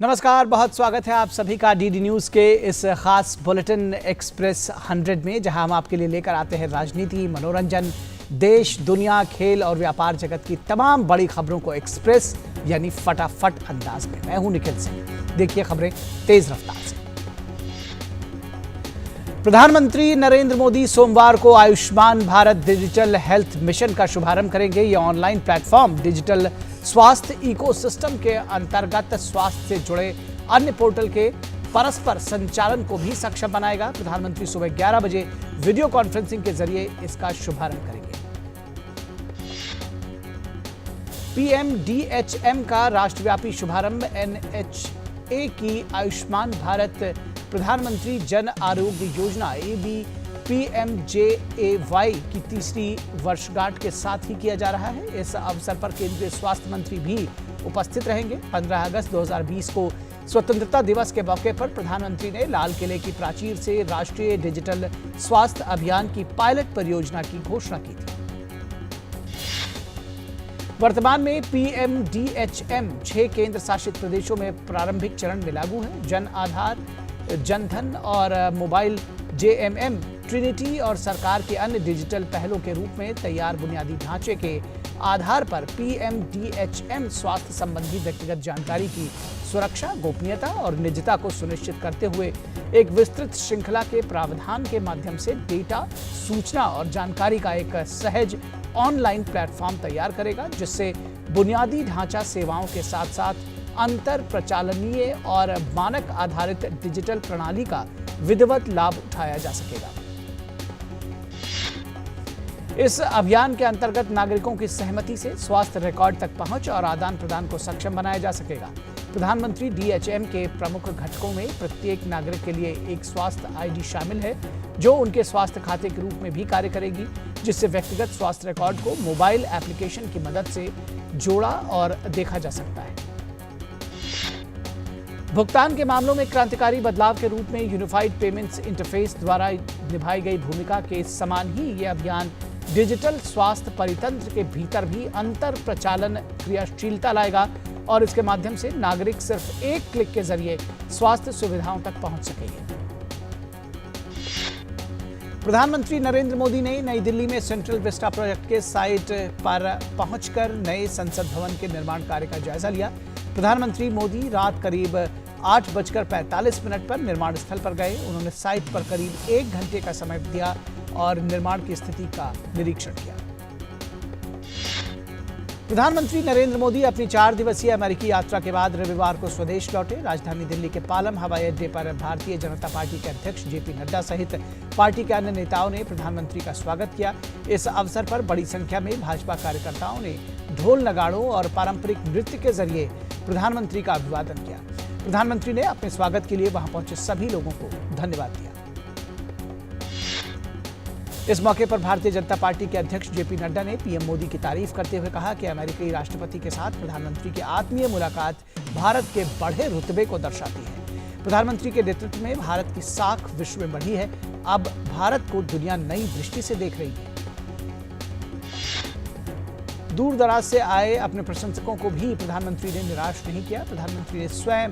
नमस्कार, बहुत स्वागत है आप सभी का डीडी न्यूज़ के इस खास बुलेटिन एक्सप्रेस 100 में, जहां हम आपके लिए लेकर आते हैं राजनीति, मनोरंजन, देश, दुनिया, खेल और व्यापार जगत की तमाम बड़ी खबरों को एक्सप्रेस यानी फटाफट अंदाज में। मैं हूं निखिल सिंह। देखिए खबरें तेज रफ्तार से। प्रधानमंत्री नरेंद्र मोदी सोमवार को Ayushman Bharat digital health mission का शुभारंभ करेंगे। यह ऑनलाइन प्लेटफॉर्म डिजिटल स्वास्थ्य इकोसिस्टम के अंतर्गत स्वास्थ्य से जुड़े अन्य पोर्टल के परस्पर संचालन को भी सक्षम बनाएगा। प्रधानमंत्री सुबह 11 बजे वीडियो कॉन्फ्रेंसिंग के जरिए इसका शुभारंभ करेंगे। पीएमडीएचएम का राष्ट्रव्यापी शुभारंभ। एनएचए की आयुष्मान भारत प्रधानमंत्री जन आरोग्य योजना पीएमजेएवाई की तीसरी वर्षगांठ के साथ ही किया जा रहा है। इस अवसर पर केंद्रीय स्वास्थ्य मंत्री भी उपस्थित रहेंगे। 15 अगस्त 2020 को स्वतंत्रता दिवस के मौके पर प्रधानमंत्री ने लाल किले की प्राचीर से राष्ट्रीय डिजिटल स्वास्थ्य अभियान की पायलट परियोजना की घोषणा की थी। वर्तमान में पीएमडीएचएम 6 केंद्र शासित प्रदेशों में प्रारंभिक चरण में लागू है। जन आधार, जनधन और मोबाइल जेएमएम ट्रिनिटी और सरकार के अन्य डिजिटल पहलों के रूप में तैयार बुनियादी ढांचे के आधार पर पीएमडीएचएम स्वास्थ्य संबंधी व्यक्तिगत जानकारी की सुरक्षा, गोपनीयता और निजता को सुनिश्चित करते हुए एक विस्तृत श्रृंखला के प्रावधान के माध्यम से डेटा, सूचना और जानकारी का एक सहज ऑनलाइन प्लेटफॉर्म तैयार करेगा, जिससे बुनियादी ढांचा सेवाओं के साथ साथ अंतर प्रचालनीय और मानक आधारित डिजिटल प्रणाली का विधिवत लाभ उठाया जा सकेगा। इस अभियान के अंतर्गत नागरिकों की सहमति से स्वास्थ्य रिकॉर्ड तक पहुंच और आदान प्रदान को सक्षम बनाया जा सकेगा। प्रधानमंत्री डीएचएम के प्रमुख घटकों में प्रत्येक नागरिक के लिए एक स्वास्थ्य आईडी शामिल है, जो उनके स्वास्थ्य खाते के रूप में भी कार्य करेगी, जिससे व्यक्तिगत स्वास्थ्य रिकॉर्ड को मोबाइल एप्लीकेशन की मदद से जोड़ा और देखा जा सकता है। भुगतान के मामलों में क्रांतिकारी बदलाव के रूप में यूनिफाइड पेमेंट्स इंटरफेस द्वारा निभाई गई भूमिका के समान ही ये अभियान डिजिटल स्वास्थ्य परितंत्र के भीतर भी अंतर प्रचालन क्रियाशीलता लाएगा और इसके माध्यम से नागरिक सिर्फ एक क्लिक के जरिए स्वास्थ्य सुविधाओं तक पहुंच सकेंगे। प्रधानमंत्री नरेंद्र मोदी ने नई दिल्ली में सेंट्रल विस्टा प्रोजेक्ट के साइट पर पहुंचकर नए संसद भवन के निर्माण कार्य का जायजा लिया। प्रधानमंत्री मोदी रात करीब 8:45 पर निर्माण स्थल पर गए। उन्होंने साइट पर करीब 1 घंटे का समय दिया और निर्माण की स्थिति का निरीक्षण किया। प्रधानमंत्री नरेंद्र मोदी अपनी 4 दिवसीय अमेरिकी यात्रा के बाद रविवार को स्वदेश लौटे। राजधानी दिल्ली के पालम हवाई अड्डे पर भारतीय जनता पार्टी के अध्यक्ष जेपी नड्डा सहित पार्टी के अन्य नेताओं ने प्रधानमंत्री का स्वागत किया। इस अवसर पर बड़ी संख्या में भाजपा कार्यकर्ताओं ने ढोल नगाड़ों और पारंपरिक नृत्य के जरिए प्रधानमंत्री का अभिवादन किया। प्रधानमंत्री ने अपने स्वागत के लिए वहां पहुंचे सभी लोगों को धन्यवाद दिया। इस मौके पर भारतीय जनता पार्टी के अध्यक्ष जेपी नड्डा ने पीएम मोदी की तारीफ करते हुए कहा कि अमेरिकी राष्ट्रपति के साथ प्रधानमंत्री की आत्मीय मुलाकात भारत के बढ़े रुतबे को दर्शाती है। प्रधानमंत्री के नेतृत्व में भारत की साख विश्व में बढ़ी है। अब भारत को दुनिया नई दृष्टि से देख रही है। दूर दराज से आए अपने प्रशंसकों को भी प्रधानमंत्री ने निराश नहीं किया। प्रधानमंत्री ने स्वयं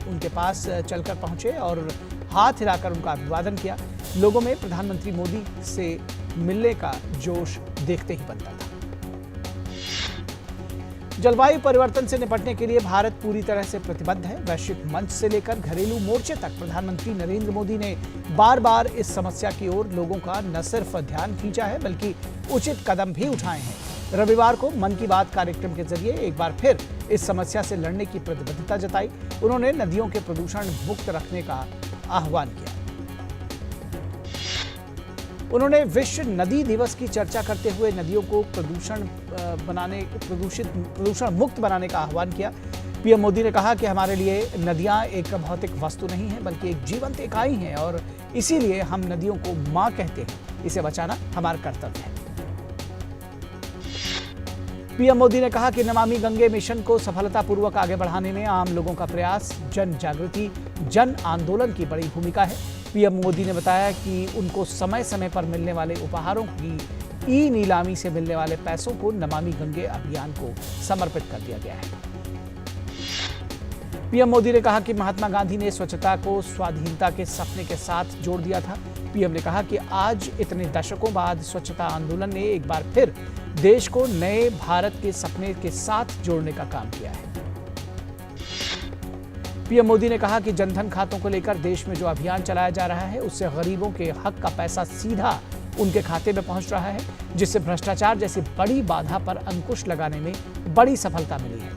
उनके पास चलकर पहुंचे और हाथ हिलाकर उनका अभिवादन किया। लोगों में प्रधानमंत्री मोदी से मिलने का जोश देखते ही बनता था। जलवायु परिवर्तन से निपटने के लिए भारत पूरी तरह से प्रतिबद्ध है। वैश्विक मंच से लेकर घरेलू मोर्चे तक प्रधानमंत्री नरेंद्र मोदी ने बार बार इस समस्या की ओर लोगों का न सिर्फ ध्यान खींचा है, बल्कि उचित कदम भी उठाए हैं। रविवार को मन की बात कार्यक्रम के जरिए एक बार फिर इस समस्या से लड़ने की प्रतिबद्धता जताई। उन्होंने नदियों के प्रदूषण मुक्त रखने का आह्वान किया। उन्होंने विश्व नदी दिवस की चर्चा करते हुए नदियों को प्रदूषण मुक्त बनाने का आह्वान किया। पीएम मोदी ने कहा कि हमारे लिए नदियां एक भौतिक वस्तु नहीं है, बल्कि एक जीवंत इकाई हैं और इसीलिए हम नदियों को मां कहते हैं। इसे बचाना हमारा कर्तव्य है। पीएम मोदी ने कहा कि नमामि गंगे मिशन को सफलतापूर्वक आगे बढ़ाने में आम लोगों का प्रयास, जन जागृति, जन आंदोलन की बड़ी भूमिका है। पीएम मोदी ने बताया कि उनको समय समय पर मिलने वाले उपहारों की ई नीलामी से मिलने वाले पैसों को नमामि गंगे अभियान को समर्पित कर दिया गया है। पीएम मोदी ने कहा कि महात्मा गांधी ने स्वच्छता को स्वाधीनता के सपने के साथ जोड़ दिया था। पीएम ने कहा कि आज इतने दशकों बाद स्वच्छता आंदोलन ने एक बार फिर देश को नए भारत के सपने के साथ जोड़ने का काम किया है। पीएम मोदी ने कहा कि जनधन खातों को लेकर देश में जो अभियान चलाया जा रहा है उससे गरीबों के हक का पैसा सीधा उनके खाते में पहुंच रहा है, जिससे भ्रष्टाचार जैसी बड़ी बाधा पर अंकुश लगाने में बड़ी सफलता मिली है।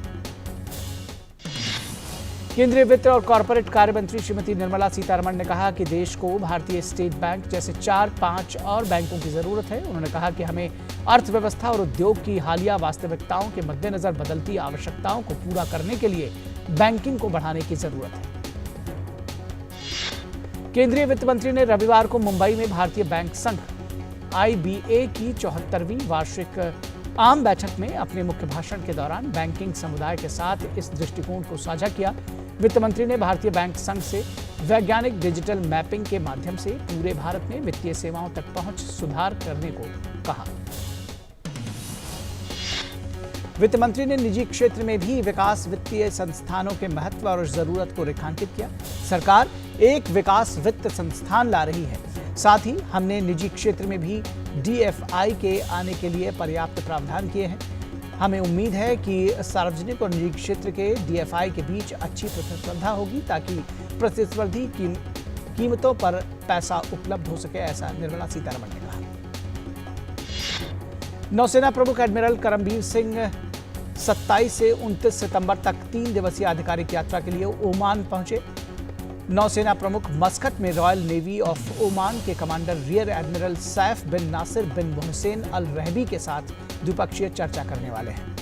केंद्रीय वित्त और कॉरपोरेट कार्य मंत्री श्रीमती निर्मला सीतारमण ने कहा कि देश को भारतीय स्टेट बैंक जैसे 4-5 और बैंकों की जरूरत है। उन्होंने कहा कि हमें अर्थव्यवस्था और उद्योग की हालिया वास्तविकताओं के मद्देनजर बदलती आवश्यकताओं को पूरा करने के लिए बैंकिंग को बढ़ाने की जरूरत है। केंद्रीय वित्त मंत्री ने रविवार को मुंबई में भारतीय बैंक संघ IBA की 74वीं वार्षिक आम बैठक में अपने मुख्य भाषण के दौरान बैंकिंग समुदाय के साथ इस दृष्टिकोण को साझा किया। वित्त मंत्री ने भारतीय बैंक संघ से वैज्ञानिक डिजिटल मैपिंग के माध्यम से पूरे भारत में वित्तीय सेवाओं तक पहुंच सुधार करने को कहा। वित्त मंत्री ने निजी क्षेत्र में भी विकास वित्तीय संस्थानों के महत्व और जरूरत को रेखांकित किया। सरकार एक विकास वित्त संस्थान ला रही है, साथ ही हमने निजी क्षेत्र में भी DFI के आने के लिए पर्याप्त प्रावधान किए हैं। हमें उम्मीद है कि सार्वजनिक और निजी क्षेत्र के DFI के बीच अच्छी प्रतिस्पर्धा होगी ताकि प्रतिस्पर्धी कीमतों पर पैसा उपलब्ध हो सके, ऐसा निर्मला सीतारमण ने कहा। नौसेना प्रमुख एडमिरल करमबीर सिंह 27 से 29 सितंबर तक 3 दिवसीय आधिकारिक यात्रा के लिए ओमान पहुंचे। नौसेना प्रमुख मस्कट में रॉयल नेवी ऑफ ओमान के कमांडर रियर एडमिरल सैफ बिन नासिर बिन मोहसेन अल रहबी के साथ द्विपक्षीय चर्चा करने वाले हैं।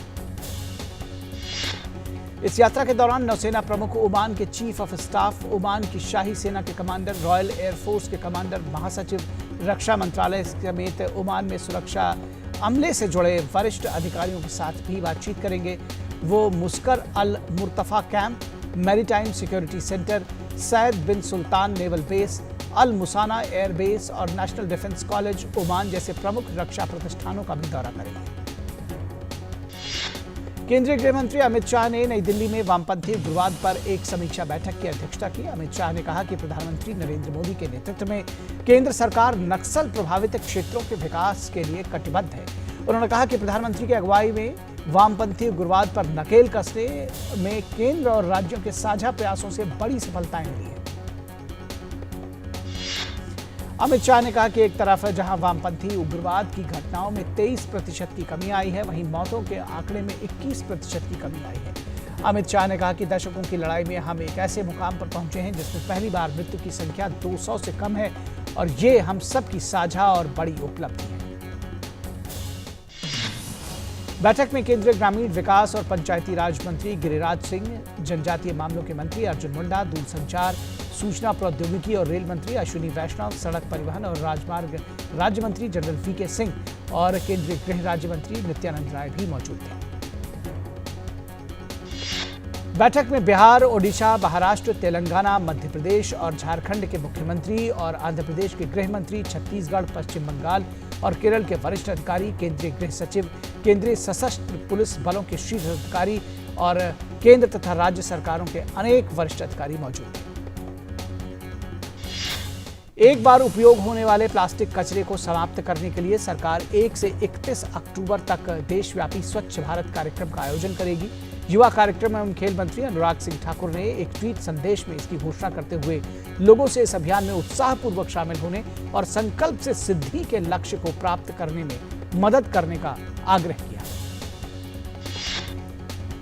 इस यात्रा के दौरान नौसेना प्रमुख ओमान के चीफ ऑफ स्टाफ, ओमान की शाही सेना के कमांडर, रॉयल एयरफोर्स के कमांडर, महासचिव, रक्षा मंत्रालय समेत ओमान में सुरक्षा अमले से जुड़े वरिष्ठ अधिकारियों के साथ भी बातचीत करेंगे। वो Muaskar Al Murtafa camp, maritime security centre, Sayyid bin Sultan naval base, Al Musannah air base और नेशनल डिफेंस कॉलेज ओमान जैसे प्रमुख रक्षा प्रतिष्ठानों का भी दौरा करेंगे। केंद्रीय गृह मंत्री अमित शाह ने नई दिल्ली में वामपंथी उग्रवाद पर एक समीक्षा बैठक की अध्यक्षता की। अमित शाह ने कहा कि प्रधानमंत्री नरेंद्र मोदी के नेतृत्व में केंद्र सरकार नक्सल प्रभावित क्षेत्रों के विकास के लिए कटिबद्ध है। उन्होंने कहा कि प्रधानमंत्री की अगुवाई में वामपंथी उग्रवाद पर नकेल कसने में केंद्र और राज्यों के साझा प्रयासों से बड़ी सफलताएं मिली हैं। अमित शाह ने कहा कि एक तरफ जहां वामपंथी उग्रवाद की घटनाओं में 23% की कमी आई है, वहीं मौतों के आंकड़े में 21% की कमी आई है। अमित शाह ने कहा कि दशकों की लड़ाई में हम एक ऐसे मुकाम पर पहुंचे हैं जिसमें पहली बार मृत्यु की संख्या 200 से कम है और ये हम सबकी साझा और बड़ी उपलब्धि है। बैठक में केंद्रीय ग्रामीण विकास और पंचायती राज मंत्री गिरिराज सिंह, जनजातीय मामलों के मंत्री अर्जुन मुंडा, दूरसंचार, सूचना प्रौद्योगिकी और रेल मंत्री अश्विनी वैष्णव, सड़क परिवहन और राजमार्ग राज्य मंत्री जनरल VK सिंह और केंद्रीय गृह राज्य मंत्री नित्यानंद राय भी मौजूद थे। बैठक में बिहार, ओडिशा, महाराष्ट्र, तेलंगाना, मध्य प्रदेश और झारखंड के मुख्यमंत्री और आंध्र प्रदेश के गृह मंत्री, छत्तीसगढ़, पश्चिम बंगाल और केरल के वरिष्ठ अधिकारी, केंद्रीय गृह सचिव, केंद्रीय सशस्त्र पुलिस बलों के शीर्ष अधिकारी और केंद्र तथा राज्य सरकारों के अनेक वरिष्ठ अधिकारी मौजूद थे। एक बार उपयोग होने वाले प्लास्टिक कचरे को समाप्त करने के लिए सरकार 1 से 31 अक्टूबर तक देशव्यापी स्वच्छ भारत कार्यक्रम का आयोजन करेगी। युवा कार्यक्रम एवं खेल मंत्री अनुराग सिंह ठाकुर ने एक ट्वीट संदेश में इसकी घोषणा करते हुए लोगों से इस अभियान में उत्साहपूर्वक शामिल होने और संकल्प से सिद्धि के लक्ष्य को प्राप्त करने में मदद करने का आग्रह किया।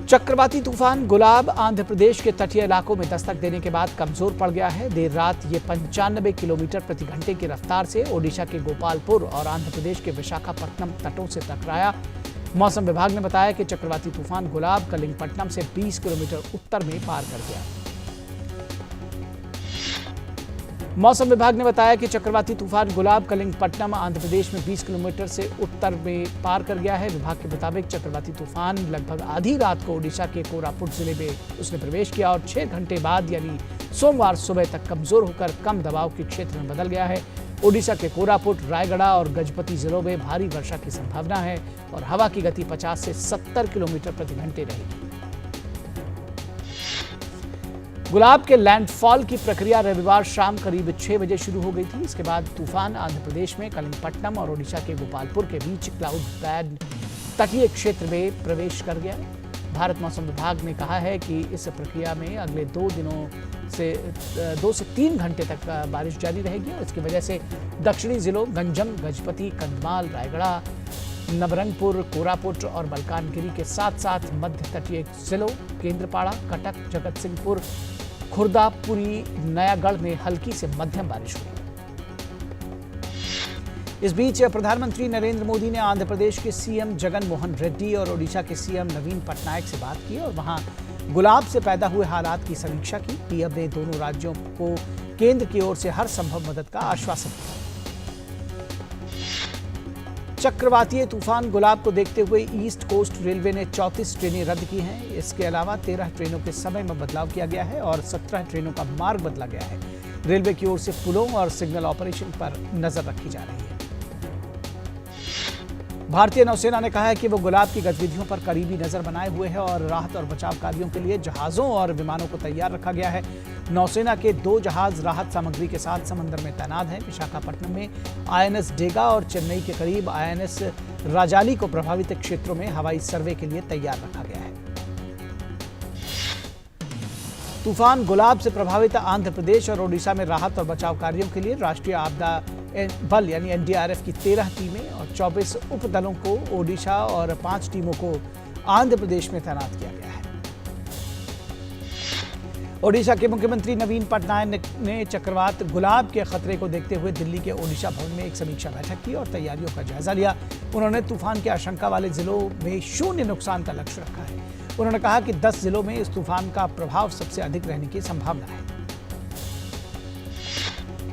चक्रवाती तूफान गुलाब आंध्र प्रदेश के तटीय इलाकों में दस्तक देने के बाद कमजोर पड़ गया है। देर रात ये 95 किलोमीटर प्रति घंटे की रफ्तार से ओडिशा के गोपालपुर और आंध्र प्रदेश के विशाखापट्टनम तटों से टकराया। मौसम विभाग ने बताया कि चक्रवाती तूफान गुलाब कलिंगपट्टनम से 20 किलोमीटर उत्तर में पार कर गया। मौसम विभाग ने बताया कि चक्रवाती तूफान गुलाब कलिंगपट्टनम आंध्र प्रदेश में 20 किलोमीटर से उत्तर में पार कर गया है। विभाग के मुताबिक चक्रवाती तूफान लगभग आधी रात को ओडिशा के कोरापुट जिले में उसने प्रवेश किया और 6 घंटे बाद यानी सोमवार सुबह तक कमजोर होकर कम दबाव के क्षेत्र में बदल गया है। ओडिशा के कोरापुट, रायगढ़ और गजपति जिलों में भारी वर्षा की संभावना है और हवा की गति 50 से 70 किलोमीटर प्रति घंटे रहेगी। गुलाब के लैंडफॉल की प्रक्रिया रविवार शाम करीब 6 बजे शुरू हो गई थी। इसके बाद तूफान आंध्र प्रदेश में कलिंगपट्टनम और ओडिशा के गोपालपुर के बीच क्लाउड बैंड तटीय क्षेत्र में प्रवेश कर गया। भारत मौसम विभाग ने कहा है कि इस प्रक्रिया में अगले 2 से 3 घंटे तक बारिश जारी रहेगी और इसकी वजह से दक्षिणी जिलों गंजम, गजपति, कंधमाल, रायगढ़, नवरंगपुर, कोरापुट और मलकानगिरी के साथ साथ मध्य तटीय जिलों केंद्रपाड़ा, कटक, जगत सिंहपुर, खुर्दा, पुरी, नयागढ़ में हल्की से मध्यम बारिश हुई। इस बीच प्रधानमंत्री नरेंद्र मोदी ने आंध्र प्रदेश के सीएम जगन मोहन रेड्डी और ओडिशा के सीएम नवीन पटनायक से बात की और वहां गुलाब से पैदा हुए हालात की समीक्षा की। पीएम ने दोनों राज्यों को केंद्र की ओर से हर संभव मदद का आश्वासन दिया। चक्रवातीय तूफान गुलाब को देखते हुए ईस्ट कोस्ट रेलवे ने 34 ट्रेनें रद्द की हैं। इसके अलावा 13 ट्रेनों के समय में बदलाव किया गया है और 17 ट्रेनों का मार्ग बदला गया है। रेलवे की ओर से पुलों और सिग्नल ऑपरेशन पर नजर रखी जा रही है। भारतीय नौसेना ने कहा है कि वो गुलाब की गतिविधियों पर करीबी नजर बनाए हुए है और राहत और बचाव कार्यों के लिए जहाजों और विमानों को तैयार रखा गया है। नौसेना के 2 जहाज राहत सामग्री के साथ समंदर में तैनात हैं। विशाखापट्टनम में आईएनएस डेगा और चेन्नई के करीब आईएनएस राजाली को प्रभावित क्षेत्रों में हवाई सर्वे के लिए तैयार रखा गया है। तूफान गुलाब से प्रभावित आंध्र प्रदेश और ओडिशा में राहत और बचाव कार्यों के लिए राष्ट्रीय आपदा बल यानी एनडीआरएफ की 13 टीमें और 24 उपदलों को ओडिशा और 5 टीमों को आंध्र प्रदेश में तैनात किया गया है। ओडिशा के मुख्यमंत्री नवीन पटनायक ने चक्रवात गुलाब के खतरे को देखते हुए दिल्ली के ओडिशा भवन में एक समीक्षा बैठक की और तैयारियों का जायजा लिया। उन्होंने तूफान की आशंका वाले जिलों में 0 नुकसान का लक्ष्य रखा है। उन्होंने कहा कि 10 जिलों में इस तूफान का प्रभाव सबसे अधिक रहने की संभावना है।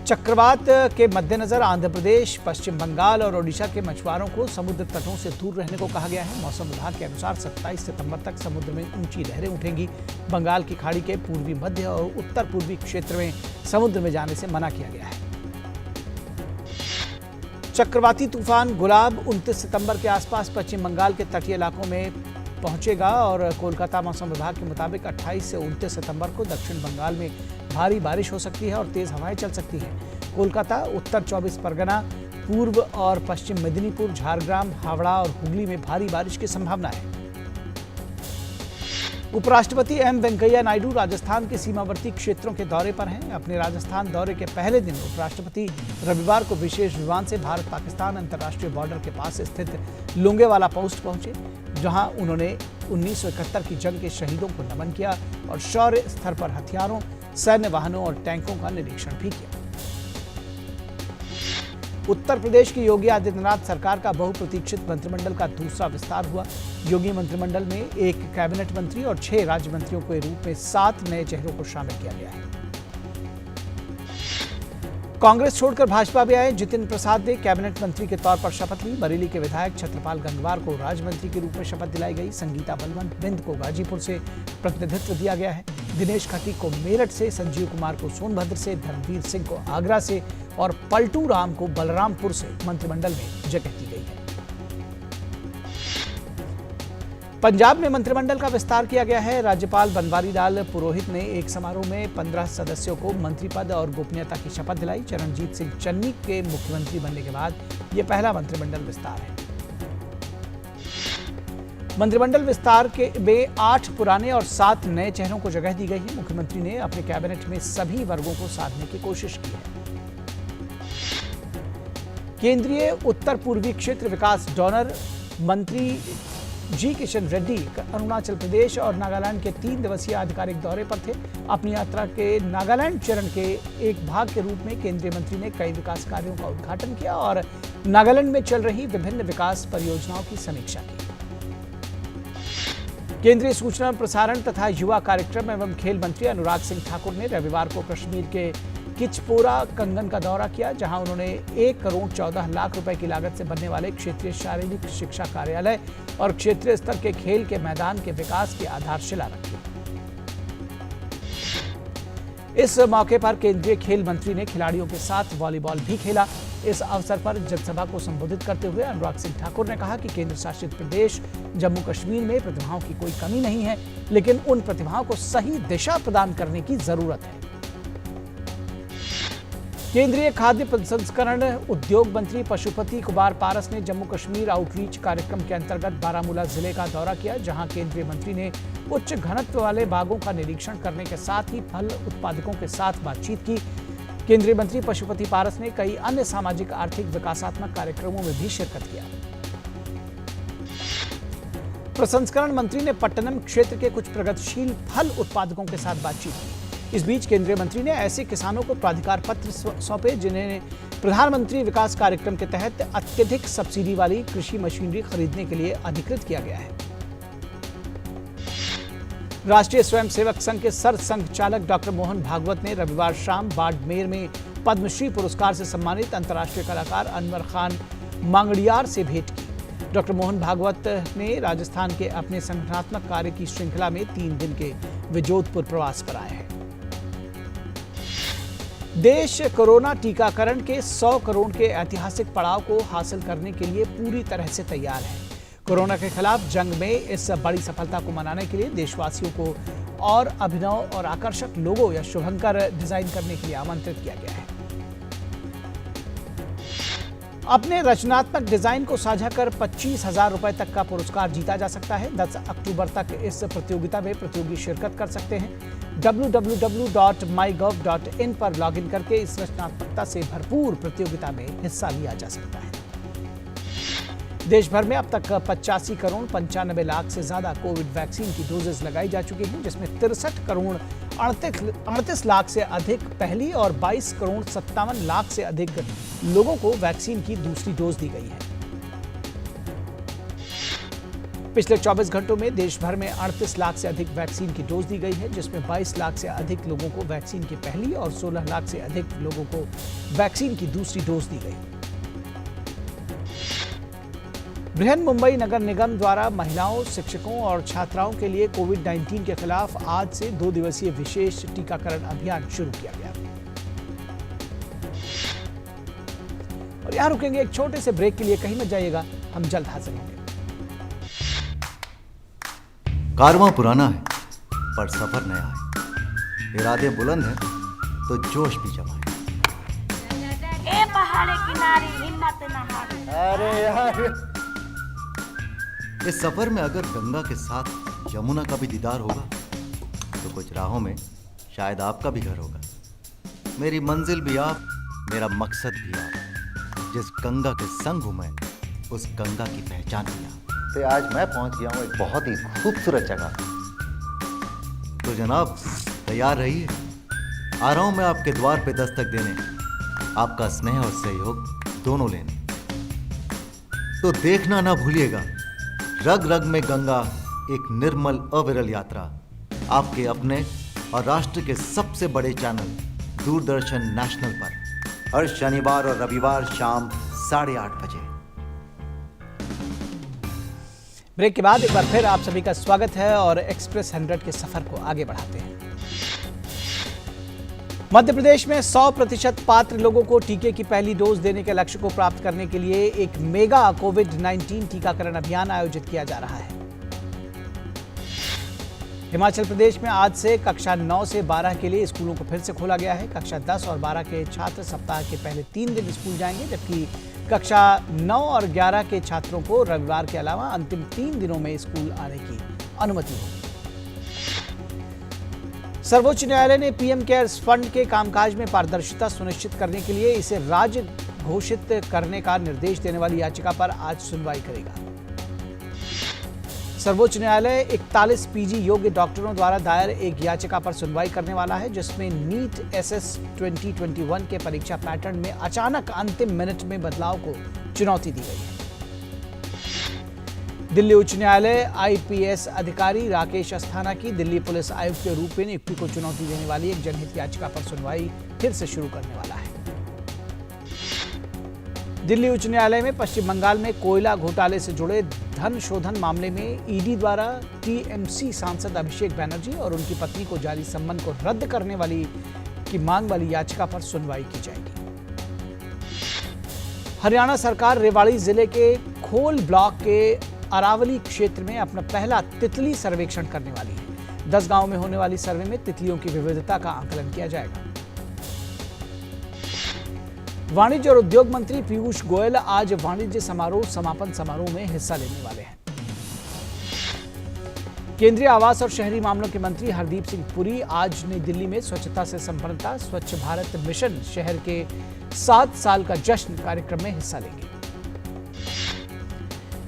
चक्रवात के मद्देनजर आंध्र प्रदेश, पश्चिम बंगाल और ओडिशा के मछुआरों को समुद्र तटों से दूर रहने को कहा गया है। मौसम विभाग के अनुसार 27 सितंबर तक समुद्र में ऊंची लहरें उठेंगी। बंगाल की खाड़ी के पूर्वी मध्य और उत्तर पूर्वी क्षेत्र में समुद्र में जाने से मना किया गया है। चक्रवाती तूफान गुलाब 29 सितंबर के आसपास पश्चिम बंगाल के तटीय इलाकों में पहुंचेगा और कोलकाता मौसम विभाग के मुताबिक 28 से 29 सितंबर को दक्षिण बंगाल में भारी बारिश हो सकती है और तेज हवाएं चल सकती हैं। कोलकाता, उत्तर 24 परगना, पूर्व और पश्चिम मेदिनीपुर, झारग्राम, हावड़ा और हुगली में भारी बारिश की संभावना है। उपराष्ट्रपति एम वेंकैया नायडू राजस्थान के सीमावर्ती क्षेत्रों के दौरे पर हैं। अपने राजस्थान दौरे के पहले दिन उपराष्ट्रपति रविवार को विशेष विमान से भारत पाकिस्तान अंतर्राष्ट्रीय बॉर्डर के पास स्थित लोंगेवाला पोस्ट पहुंचे, जहां उन्होंने 1971 की जंग के शहीदों को नमन किया और शौर्य स्थल पर हथियारों, सैन्य वाहनों और टैंकों का निरीक्षण भी किया। उत्तर प्रदेश की योगी आदित्यनाथ सरकार का बहुप्रतीक्षित मंत्रिमंडल का दूसरा विस्तार हुआ। योगी मंत्रिमंडल में 1 कैबिनेट मंत्री और 6 राज्य मंत्रियों के रूप में 7 नए चेहरों को शामिल किया गया है। कांग्रेस छोड़कर भाजपा में आए जितिन प्रसाद ने कैबिनेट मंत्री के तौर पर शपथ ली। बरेली के विधायक छत्रपाल गंगवार को राज्य मंत्री के रूप में शपथ दिलाई गई। संगीता बलवंत बिंद को गाजीपुर से प्रतिनिधित्व दिया गया है। दिनेश खटी को मेरठ से, संजीव कुमार को सोनभद्र से, धर्मवीर सिंह को आगरा से और पलटू राम को बलरामपुर से मंत्रिमंडल में जगह दी गई है। पंजाब में मंत्रिमंडल का विस्तार किया गया है। राज्यपाल बनवारी लाल पुरोहित ने एक समारोह में 15 सदस्यों को मंत्री पद और गोपनीयता की शपथ दिलाई। चरणजीत सिंह चन्नी के मुख्यमंत्री बनने के बाद यह पहला मंत्रिमंडल विस्तार है। मंत्रिमंडल विस्तार में 8 पुराने और 7 नए चेहरों को जगह दी गई है। मुख्यमंत्री ने अपने कैबिनेट में सभी वर्गों को साधने की कोशिश की है। केंद्रीय उत्तर पूर्वी क्षेत्र विकास डोनर मंत्री जी किशन रेड्डी अरुणाचल प्रदेश और नागालैंड के 3 दिवसीय आधिकारिक दौरे पर थे। अपनी यात्रा के नागालैंड चरण के एक भाग के रूप में केंद्रीय मंत्री ने कई विकास कार्यों का उद्घाटन किया और नागालैंड में चल रही विभिन्न विकास परियोजनाओं की समीक्षा की। केंद्रीय सूचना प्रसारण तथा युवा कार्यक्रम एवं खेल मंत्री अनुराग सिंह ठाकुर ने रविवार को कश्मीर के किचपोरा कंगन का दौरा किया, जहां उन्होंने 1 करोड़ 14 लाख रुपए की लागत से बनने वाले क्षेत्रीय शारीरिक शिक्षा कार्यालय और क्षेत्रीय स्तर के खेल के मैदान के विकास की आधारशिला रखी। इस मौके पर केंद्रीय खेल मंत्री ने खिलाड़ियों के साथ वॉलीबॉल भी खेला। इस अवसर पर जनसभा को संबोधित करते हुए अनुराग सिंह ठाकुर ने कहा कि केंद्र शासित प्रदेश जम्मू कश्मीर में प्रतिभाओं की कोई कमी नहीं है, लेकिन उन प्रतिभाओं को सही दिशा प्रदान करने की जरूरत है। केंद्रीय खाद्य प्रसंस्करण उद्योग मंत्री पशुपति कुमार पारस ने जम्मू कश्मीर आउटरीच कार्यक्रम के अंतर्गत बारामूला जिले का दौरा किया, जहां केंद्रीय मंत्री ने उच्च घनत्व वाले बागों का निरीक्षण करने के साथ ही फल उत्पादकों के साथ बातचीत की। केंद्रीय मंत्री पशुपति पारस ने कई अन्य सामाजिक आर्थिक विकासात्मक कार्यक्रमों में भी शिरकत किया। प्रसंस्करण मंत्री ने पट्टनम क्षेत्र के कुछ प्रगतिशील फल उत्पादकों के साथ बातचीत की। इस बीच केंद्रीय मंत्री ने ऐसे किसानों को प्राधिकार पत्र सौंपे जिन्हें प्रधानमंत्री विकास कार्यक्रम के तहत अत्यधिक सब्सिडी वाली कृषि मशीनरी खरीदने के लिए अधिकृत किया गया है। राष्ट्रीय स्वयंसेवक संघ के सरसंघ चालक डॉक्टर मोहन भागवत ने रविवार शाम बाड़मेर में पद्मश्री पुरस्कार से सम्मानित अंतर्राष्ट्रीय कलाकार अनवर खान मांगड़ियार से भेंट की। डॉक्टर मोहन भागवत ने राजस्थान के अपने संगठनात्मक कार्य की श्रृंखला में 3 दिन के वे जोधपुर प्रवास पर आए हैं। देश कोरोना टीकाकरण के 100 करोड़ के ऐतिहासिक पड़ाव को हासिल करने के लिए पूरी तरह से तैयार है। कोरोना के खिलाफ जंग में इस बड़ी सफलता को मनाने के लिए देशवासियों को और अभिनव और आकर्षक लोगो या शुभंकर डिजाइन करने के लिए आमंत्रित किया गया है। अपने रचनात्मक डिजाइन को साझा कर 25,000 रुपए तक का पुरस्कार जीता जा सकता है। 10 अक्टूबर तक इस प्रतियोगिता में प्रतियोगी शिरकत कर सकते हैं। www.mygov.in पर लॉगिन करके इस रचनात्मकता से भरपूर प्रतियोगिता में हिस्सा लिया जा सकता है। देश भर में अब तक 85 करोड़ 95 लाख से ज्यादा कोविड वैक्सीन की डोजेस लगाई जा चुकी हैं, जिसमें 63 करोड़ 38 लाख से अधिक पहली और 22 करोड़ 57 लाख से अधिक लोगों को वैक्सीन की दूसरी डोज दी गई है। पिछले 24 घंटों में देश भर में 38 लाख से अधिक वैक्सीन की डोज दी गई है, जिसमें 22 लाख से अधिक लोगों को वैक्सीन की पहली और 16 लाख से अधिक लोगों को वैक्सीन की दूसरी डोज दी गई। बृहन्मुंबई नगर निगम द्वारा महिलाओं, शिक्षकों और छात्राओं के लिए कोविड-19 के खिलाफ आज से 2 दिवसीय विशेष टीकाकरण अभियान शुरू किया गया। और यहां रुकेंगे एक छोटे से ब्रेक के लिए, कहीं मत जाइएगा, हम जल्द हाजिर होंगे। कारवां पुराना है पर सफर नया है, इरादे बुलंद हैं तो जोश भी जमा है। ए पहाड़े किनारे हिम्मत न हारे। अरे यार, इस सफर में अगर गंगा के साथ यमुना का भी दीदार होगा तो कुछ राहों में शायद आपका भी घर होगा। मेरी मंजिल भी आप, मेरा मकसद भी आप। जिस गंगा के संग हूं मैं, उस गंगा की पहचान भी आप। तो आज मैं पहुंच गया हूं एक बहुत ही खूबसूरत जगह। तो जनाब तैयार रहिए, आ रहा हूं मैं आपके द्वार पे दस्तक देने, आपका स्नेह और सहयोग दोनों लेने। तो देखना ना भूलिएगा, रग रग में गंगा, एक निर्मल अविरल यात्रा, आपके अपने और राष्ट्र के सबसे बड़े चैनल दूरदर्शन नेशनल पर हर शनिवार और रविवार शाम 8:30 बजे। ब्रेक के बाद एक बार फिर आप सभी का स्वागत है और एक्सप्रेस 100 के सफर को आगे बढ़ाते हैं। मध्य प्रदेश में 100% पात्र लोगों को टीके की पहली डोज देने के लक्ष्य को प्राप्त करने के लिए एक मेगा कोविड-19 टीकाकरण अभियान आयोजित किया जा रहा है। हिमाचल प्रदेश में आज से कक्षा 9 से 12 के लिए स्कूलों को फिर से खोला गया है। कक्षा 10 और 12 के छात्र सप्ताह के पहले 3 दिन स्कूल जाएंगे, जबकि कक्षा 9 और 11 के छात्रों को रविवार के अलावा अंतिम 3 दिनों में स्कूल आने की अनुमति होगी। सर्वोच्च न्यायालय ने पीएम केयर्स फंड के कामकाज में पारदर्शिता सुनिश्चित करने के लिए इसे राज्य घोषित करने का निर्देश देने वाली याचिका पर आज सुनवाई करेगा। सर्वोच्च न्यायालय 41 पीजी योग्य डॉक्टरों द्वारा दायर एक याचिका पर सुनवाई करने वाला है, जिसमें नीट एसएस 2021 के परीक्षा पैटर्न में अचानक अंतिम मिनट में बदलाव को चुनौती दी गई है। दिल्ली उच्च न्यायालय आईपीएस अधिकारी राकेश अस्थाना की दिल्ली पुलिस आयुक्त के रूप में नियुक्ति को चुनौती देने वाली एक जनहित याचिका पर सुनवाई फिर से शुरू करने वाला है। दिल्ली उच्च न्यायालय में पश्चिम बंगाल में कोयला घोटाले से जुड़े धन शोधन मामले में ईडी द्वारा टीएमसी सांसद अभिषेक बैनर्जी और उनकी पत्नी को जारी सम्मन को रद्द करने वाली की मांग वाली याचिका पर सुनवाई की जाएगी। हरियाणा सरकार रेवाड़ी जिले के खोल ब्लॉक के अरावली क्षेत्र में अपना पहला तितली सर्वेक्षण करने वाली है। 10 गांवों में होने वाली सर्वे में तितलियों की विविधता का आकलन किया जाएगा। वाणिज्य और उद्योग मंत्री पीयूष गोयल आज वाणिज्य समारोह समापन समारोह में हिस्सा लेने वाले हैं। केंद्रीय आवास और शहरी मामलों के मंत्री हरदीप सिंह पुरी आज नई दिल्ली में स्वच्छता से संपन्नता स्वच्छ भारत मिशन शहर के 7 साल का जश्न कार्यक्रम में हिस्सा लेंगे।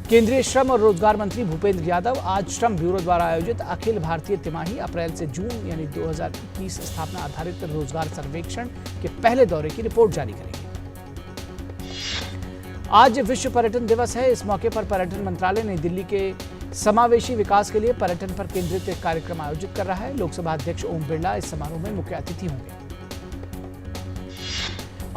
केंद्रीय श्रम और रोजगार मंत्री भूपेंद्र यादव आज श्रम ब्यूरो द्वारा आयोजित अखिल भारतीय तिमाही अप्रैल से जून यानी 2021 स्थापना आधारित रोजगार सर्वेक्षण के पहले दौरे की रिपोर्ट जारी करेंगे। आज विश्व पर्यटन दिवस है। इस मौके पर पर्यटन मंत्रालय नई दिल्ली के समावेशी विकास के लिए पर्यटन पर केंद्रित एक कार्यक्रम आयोजित कर रहा है। लोकसभा अध्यक्ष ओम बिरला इस समारोह में मुख्य अतिथि होंगे।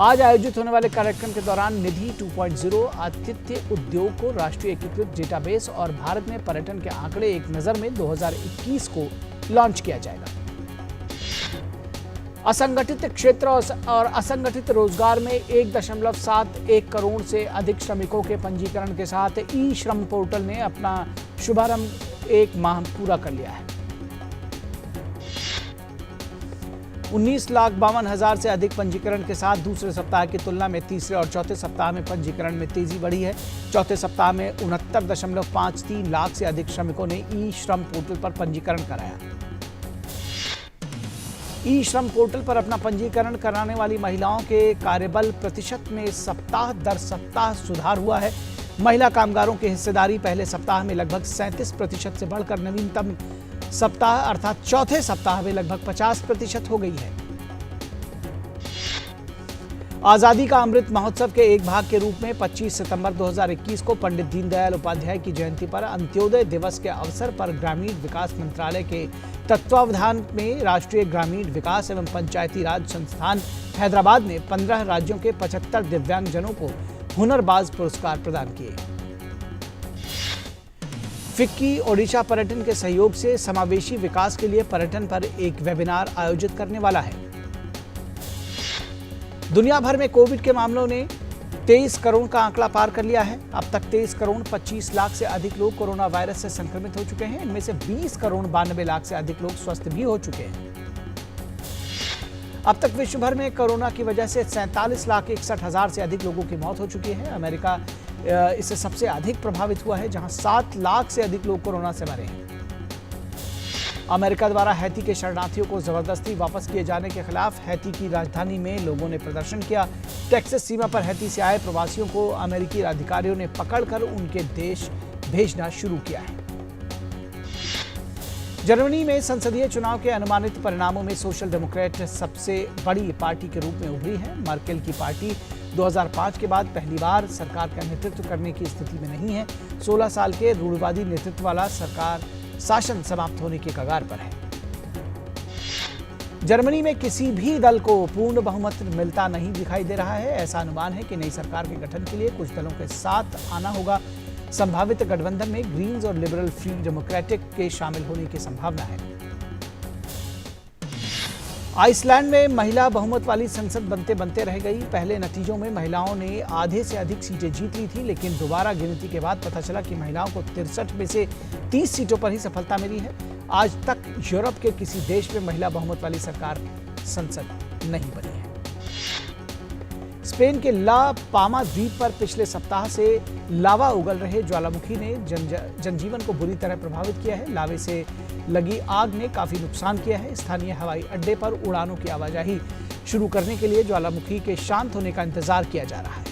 आज आयोजित होने वाले कार्यक्रम के दौरान निधि 2.0 आतिथ्य उद्योग को राष्ट्रीय एकीकृत डेटाबेस और भारत में पर्यटन के आंकड़े एक नजर में 2021 को लॉन्च किया जाएगा। असंगठित क्षेत्र और असंगठित रोजगार में 1.71 करोड़ से अधिक श्रमिकों के पंजीकरण के साथ ई श्रम पोर्टल ने अपना शुभारंभ 1 माह पूरा कर लिया है। 19,52,000 से अधिक पंजीकरण के साथ दूसरे सप्ताह की तुलना में तीसरे और चौथे सप्ताह में पंजीकरण में तेजी बढ़ी है। चौथे सप्ताह में 69.53 लाख से अधिक श्रमिकों ने ई श्रम पोर्टल पर पंजीकरण कराया। ई श्रम पोर्टल पर अपना पंजीकरण कराने वाली महिलाओं के कार्यबल प्रतिशत में सप्ताह दर सप्ताह सुधार हुआ है। महिला कामगारों की हिस्सेदारी पहले सप्ताह में लगभग 37% से बढ़कर नवीनतम सप्ताह अर्थात चौथे सप्ताह में लगभग 50% हो गई है। आजादी का अमृत महोत्सव के एक भाग के रूप में 25 सितंबर 2021 को पंडित दीनदयाल उपाध्याय की जयंती पर अंत्योदय दिवस के अवसर पर ग्रामीण विकास मंत्रालय के तत्वावधान में राष्ट्रीय ग्रामीण विकास एवं पंचायती राज संस्थान हैदराबाद ने 15 राज्यों के 75 दिव्यांगजनों को हुनरबाज पुरस्कार प्रदान किए। फिक्की ओडिशा पर्यटन के सहयोग से समावेशी विकास के लिए पर्यटन पर एक वेबिनार आयोजित करने वाला है। दुनिया भर में कोविड के मामलों ने 23 करोड़ का आंकड़ा पार कर लिया है। अब तक 23 करोड़ 25 लाख से अधिक लोग कोरोना वायरस से संक्रमित हो चुके हैं। इनमें से 20 करोड़ 92 लाख से अधिक लोग स्वस्थ भी हो चुके हैं। अब तक विश्व भर में कोरोना की वजह से 47,61,000 से अधिक लोगों की मौत हो चुकी है। अमेरिका इससे सबसे अधिक प्रभावित हुआ है, जहां 7 लाख से अधिक लोग कोरोना से मरे हैं। अमेरिका द्वारा हैती के शरणार्थियों को जबरदस्ती वापस किए जाने के खिलाफ हैती की राजधानी में लोगों ने प्रदर्शन किया। टेक्सास सीमा पर हैती से आए प्रवासियों को अमेरिकी अधिकारियों ने पकड़कर उनके देश भेजना शुरू किया है। जर्मनी में संसदीय चुनाव के अनुमानित परिणामों में सोशल डेमोक्रेट सबसे बड़ी पार्टी के रूप में उभरी है। मर्केल की पार्टी 2005 के बाद पहली बार सरकार का नेतृत्व करने की स्थिति में नहीं है। 16 साल के रूढ़िवादी नेतृत्व वाला सरकार शासन समाप्त होने के कगार पर है। जर्मनी में किसी भी दल को पूर्ण बहुमत मिलता नहीं दिखाई दे रहा है। ऐसा अनुमान है कि नई सरकार के गठन के लिए कुछ दलों के साथ आना होगा। संभावित गठबंधन में ग्रीन्स और लिबरल फ्री डेमोक्रेटिक के शामिल होने की संभावना है। आइसलैंड में महिला बहुमत वाली संसद बनते बनते रह गई। पहले नतीजों में महिलाओं ने आधे से अधिक सीटें जीत ली थी, लेकिन दोबारा गिनती के बाद पता चला कि महिलाओं को 63 में से 30 सीटों पर ही सफलता मिली है। आज तक यूरोप के किसी देश में महिला बहुमत वाली सरकार संसद नहीं बनी है। स्पेन के ला पामा द्वीप पर पिछले सप्ताह से लावा उगल रहे ज्वालामुखी ने जनजीवन को बुरी तरह प्रभावित किया है। लावे से लगी आग ने काफी नुकसान किया है। स्थानीय हवाई अड्डे पर उड़ानों की आवाजाही शुरू करने के लिए ज्वालामुखी के शांत होने का इंतजार किया जा रहा है।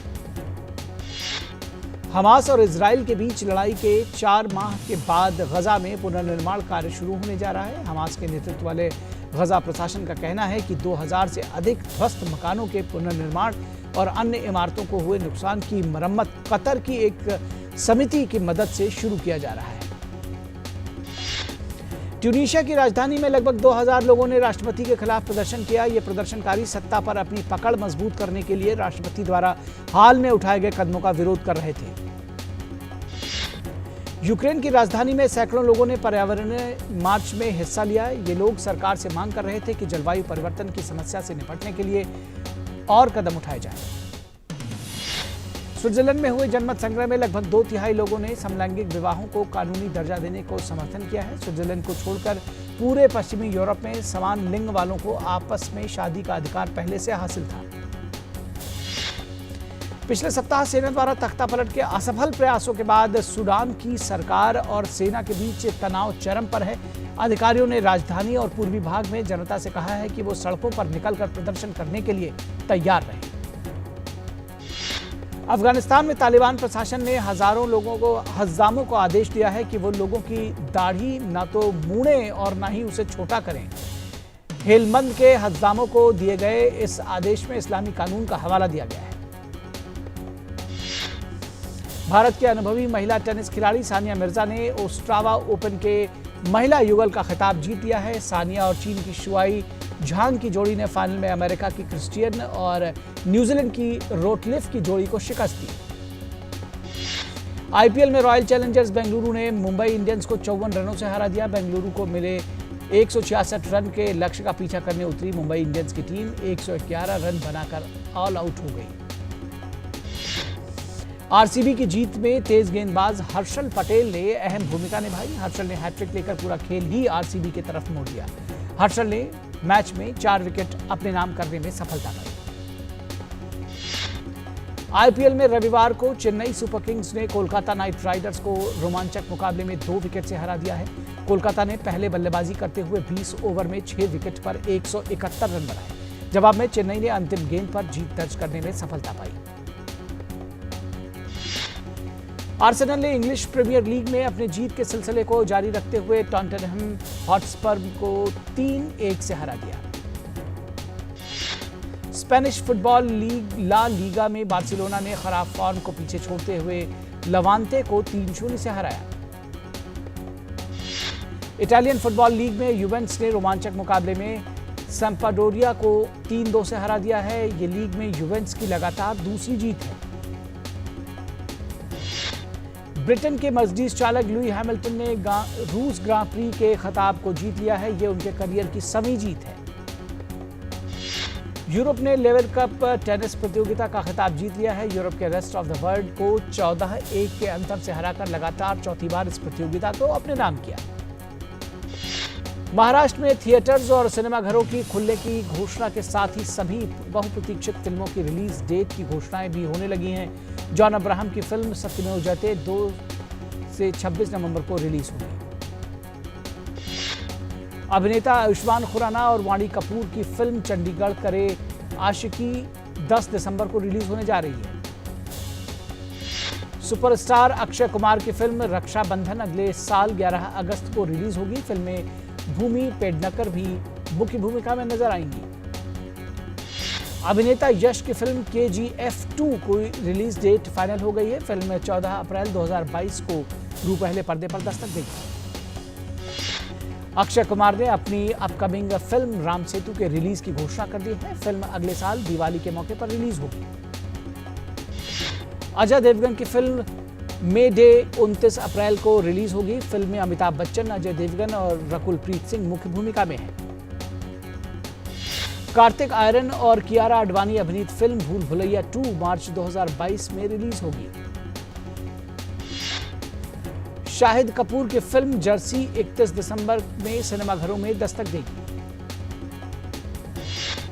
हमास और इजराइल के बीच लड़ाई के 4 माह के बाद गजा में पुनर्निर्माण कार्य शुरू होने जा रहा है। हमास के नेतृत्व वाले गजा प्रशासन का कहना है कि 2000 से अधिक ध्वस्त मकानों के पुनर्निर्माण और अन्य इमारतों को हुए नुकसान की मरम्मत कतर की एक समिति की मदद से शुरू किया जा रहा है। ट्यूनीशिया की राजधानी में लगभग 2000 लोगों ने राष्ट्रपति के खिलाफ प्रदर्शन किया। ये प्रदर्शनकारी सत्ता पर अपनी पकड़ मजबूत करने के लिए राष्ट्रपति द्वारा हाल में उठाए गए कदमों का विरोध कर रहे थे। यूक्रेन की राजधानी में सैकड़ों लोगों ने पर्यावरणीय मार्च में हिस्सा लिया। ये लोग सरकार से मांग कर रहे थे कि जलवायु परिवर्तन की समस्या से निपटने के लिए और कदम उठाए जाएं। स्विट्जरलैंड में हुए जनमत संग्रह में लगभग 2/3 लोगों ने समलैंगिक विवाहों को कानूनी दर्जा देने को समर्थन किया है। स्विट्जरलैंड को छोड़कर पूरे पश्चिमी यूरोप में समान लिंग वालों को आपस में शादी का अधिकार पहले से हासिल था। पिछले सप्ताह सेना द्वारा तख्ता पलट के असफल प्रयासों के बाद सूडान की सरकार और सेना के बीच तनाव चरम पर है। अधिकारियों ने राजधानी और पूर्वी भाग में जनता से कहा है कि वो सड़कों पर निकलकर प्रदर्शन करने के लिए तैयार रहे। अफगानिस्तान में तालिबान प्रशासन ने हजारों लोगों को हज्जामों को आदेश दिया है कि वो लोगों की दाढ़ी ना तो मूड़ें और ना ही उसे छोटा करें। हेलमंद के हज्जामों को दिए गए इस आदेश में इस्लामी कानून का हवाला दिया गया है। भारत के अनुभवी महिला टेनिस खिलाड़ी सानिया मिर्जा ने ओस्ट्रावा ओपन के महिला युगल का खिताब जीत लिया है। सानिया और चीन की शुआई झांग की जोड़ी ने फाइनल में अमेरिका की क्रिस्टियन और न्यूजीलैंड की रोटलिफ की जोड़ी को शिकस्त दी। आईपीएल में रॉयल चैलेंजर्स बेंगलुरु ने मुंबई इंडियंस को 54 रनों से हरा दिया। बेंगलुरु को मिले 166 रन के लक्ष्य का पीछा करने उतरी मुंबई इंडियंस की टीम 111 रन बनाकर ऑल आउट हो गई। आरसीबी की जीत में तेज गेंदबाज हर्षल पटेल ने अहम भूमिका निभाई। हर्षल ने हैट्रिक लेकर पूरा खेल ही आरसीबी की तरफ मोड़ दिया। हर्षल ने मैच में 4 विकेट अपने नाम करने में सफलता पाई। आईपीएल में रविवार को चेन्नई सुपर किंग्स ने कोलकाता नाइट राइडर्स को रोमांचक मुकाबले में 2 विकेट से हरा दिया है। कोलकाता ने पहले बल्लेबाजी करते हुए 20 ओवर में 6 विकेट पर 171 रन बनाए। जवाब में चेन्नई ने अंतिम गेंद पर जीत दर्ज करने में सफलता पाई। आर्सेनल ने इंग्लिश प्रीमियर लीग में अपने जीत के सिलसिले को जारी रखते हुए टॉटनहम हॉटस्पर को 3-1 से हरा दिया। Spanish football league La Liga में बार्सिलोना ने खराब फॉर्म को पीछे छोड़ते हुए लवांते को 3-0 से हराया। इटालियन फुटबॉल लीग में यूवेंटस ने रोमांचक मुकाबले में सैम्पाडोरिया को 3-2 से हरा दिया है। ये लीग में यूवेंटस की लगातार दूसरी जीत है। ब्रिटेन के मर्सिडीज चालक लुई हैमिल्टन ने रूस ग्रां प्री के खिताब को जीत लिया है। यह उनके करियर की 7वीं जीत है। यूरोप ने लेवर कप टेनिस प्रतियोगिता का खिताब जीत लिया है। यूरोप के रेस्ट ऑफ द वर्ल्ड को 14-1 के अंतर से हराकर लगातार चौथी बार इस प्रतियोगिता को अपने नाम किया। महाराष्ट्र में थिएटर्स और सिनेमाघरों की खुलने की घोषणा के साथ ही सभी बहुप्रतीक्षित फिल्मों की रिलीज डेट की घोषणाएं भी होने लगी हैं। जॉन अब्राहम की फिल्म सत्यमेव जयते 2 से 26 नवंबर को रिलीज होगी। अभिनेता आयुष्मान खुराना और वाणी कपूर की फिल्म चंडीगढ़ करे आशिकी 10 दिसंबर को रिलीज होने जा रही है। सुपरस्टार अक्षय कुमार की फिल्म रक्षाबंधन अगले साल 11 अगस्त को रिलीज होगी। फिल्म में भूमि पेडनेकर भी मुख्य भूमिका में नजर आएंगी। अभिनेता यश की फिल्म KGF 2 को रिलीज डेट फाइनल हो गई है। फिल्म 14 अप्रैल 2022 को पहले पर्दे पर दस्तक देगी। अक्षय कुमार ने अपनी अपकमिंग फिल्म राम सेतु के रिलीज की घोषणा कर दी है। फिल्म अगले साल दिवाली के मौके पर रिलीज होगी। अजय देवगन की फिल्म मे डे 29 अप्रैल को रिलीज होगी। फिल्म में अमिताभ बच्चन, अजय देवगन और रकुलप्रीत सिंह मुख्य भूमिका में हैं। कार्तिक आयरन और कियारा आडवाणी अभिनीत फिल्म भूल भुलैया 2 मार्च 2022 में रिलीज होगी। शाहिद कपूर की फिल्म जर्सी 31 दिसंबर में सिनेमाघरों में दस्तक देगी।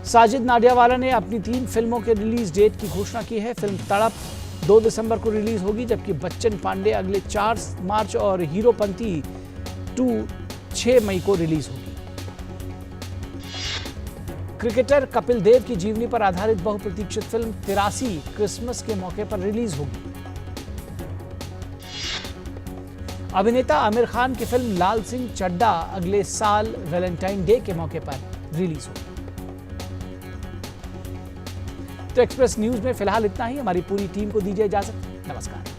साजिद नाडियावाला ने अपनी 3 फिल्मों के रिलीज डेट की घोषणा की है। फिल्म तड़प 2 दिसंबर को रिलीज होगी, जबकि बच्चन पांडे अगले 4 मार्च और हीरोपंती 2 6 मई को रिलीज होगी। क्रिकेटर कपिल देव की जीवनी पर आधारित बहुप्रतीक्षित फिल्म 83 क्रिसमस के मौके पर रिलीज होगी। अभिनेता आमिर खान की फिल्म लाल सिंह चड्ढा अगले साल वैलेंटाइन डे के मौके पर रिलीज होगी। तो एक्सप्रेस न्यूज में फिलहाल इतना ही। हमारी पूरी टीम को दीजिए इजाजत। नमस्कार।